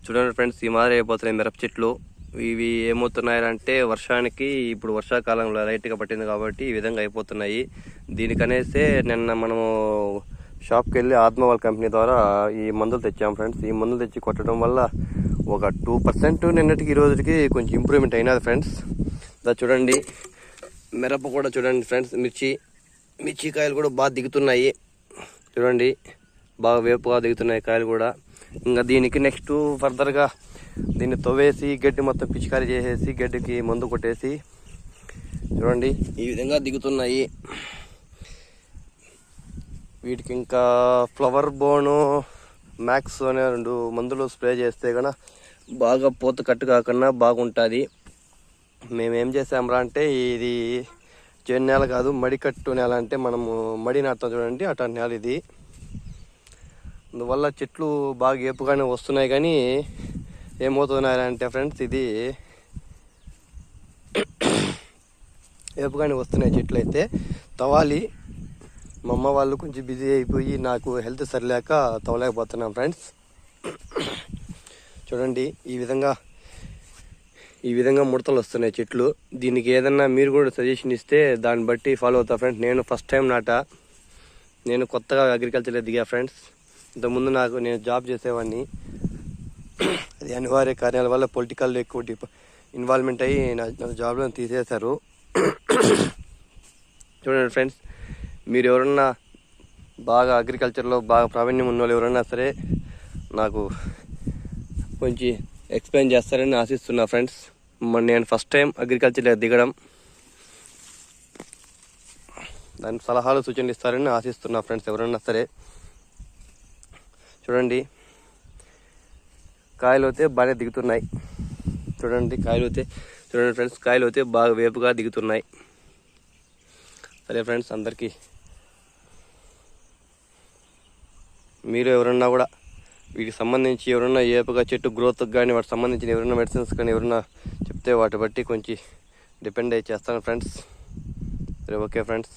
చూడండి ఫ్రెండ్స్, ఈ మాదిరి అయిపోతున్నాయి మిరప చెట్లు. ఇవి ఏమవుతున్నాయంటే వర్షానికి, ఇప్పుడు వర్షాకాలంలో లైట్గా పట్టింది కాబట్టి ఈ విధంగా అయిపోతున్నాయి. దీనికనేసే నిన్న మనము షాప్కి వెళ్ళి ఆత్మవాల్ కంపెనీ ద్వారా ఈ మందులు తెచ్చాము ఫ్రెండ్స్. ఈ మందులు తెచ్చి కొట్టడం వల్ల ఒక 2% నిన్నటికి ఈ రోజుకి కొంచెం ఇంప్రూవ్మెంట్ అయినది ఫ్రెండ్స్. చూడండి మిరప కూడా చూడండి ఫ్రెండ్స్, మిర్చి కాయలు కూడా బాగా దిగుతున్నాయి. చూడండి బాగా వేపుగా దిగుతున్నాయి కాయలు కూడా. ఇంకా దీనికి నెక్స్ట్ ఫర్దర్గా దీన్ని తవ్వేసి గడ్డి మొత్తం పిచికారీ చేసేసి గడ్డికి మందు కొట్టేసి చూడండి ఈ విధంగా దిగుతున్నాయి. వీటికి ఇంకా ఫ్లవర్ బోను మ్యాక్స్ అనే 2 మందులు స్ప్రే చేస్తే కన్నా బాగా పూత కట్టు కాకుండా బాగుంటుంది. మేమేం చేసాంరా అంటే ఇది చేను నేల కాదు, మడికట్టు నేల. అంటే మనము మడి నాటుతాం చూడండి, అట్లాంటి నేల ఇది. అందువల్ల చెట్లు బాగా ఏపుగానే వస్తున్నాయి. కానీ ఏమవుతున్నాయంటే ఫ్రెండ్స్, ఇది ఏపుగానే వస్తున్నాయి చెట్లు అయితే. తవ్వాలి, మా అమ్మ వాళ్ళు కొంచెం బిజీ అయిపోయి నాకు హెల్త్ సరిలేక తవ్వలేకపోతున్నాం ఫ్రెండ్స్. చూడండి ఈ విధంగా ముడతలు వస్తున్నాయి చెట్లు. దీనికి ఏదన్నా మీరు కూడా సజెషన్ ఇస్తే దాన్ని బట్టి ఫాలో అవుతా ఫ్రెండ్స్. నేను ఫస్ట్ టైం నేను కొత్తగా అగ్రికల్చర్లో దిగా ఫ్రెండ్స్. ఇంతకుముందు నేను జాబ్ చేసేవాడిని. అది అనివార్య కార్యాల వల్ల పొలిటికల్ ఎక్కువ ఇన్వాల్వ్మెంట్ అయ్యి నా జాబ్లో తీసేశారు. చూడండి ఫ్రెండ్స్, మీరు ఎవరన్నా బాగా అగ్రికల్చర్లో బాగా ప్రావీణ్యం ఉన్న వాళ్ళు ఎవరన్నా సరే నాకు కొంచెం ఎక్స్ప్లెయిన్ చేస్తారని ఆశిస్తున్నా ఫ్రెండ్స్. నేను ఫస్ట్ టైం అగ్రికల్చర్లో దిగడం, దాని సలహాలు సూచనలు ఇస్తారని ఆశిస్తున్నా ఫ్రెండ్స్ ఎవరన్నా సరే. చూడండి కాయలు అయితే బాగానే దిగుతున్నాయి. చూడండి ఫ్రెండ్స్, కాయలు అయితే బాగా వేపుగా దిగుతున్నాయి. సరే ఫ్రెండ్స్, అందరికీ మీరు ఎవరన్నా కూడా వీటికి సంబంధించి ఎవరన్నా ఏపుగా చెట్టు గ్రోత్కి కానీ వాటికి సంబంధించిన ఎవరైనా మెడిసిన్స్ కానీ ఎవరన్నా చెప్తే వాటి బట్టి కొంచెం డిపెండ్ అయ్యి చేస్తాను ఫ్రెండ్స్. సరే, ఓకే ఫ్రెండ్స్.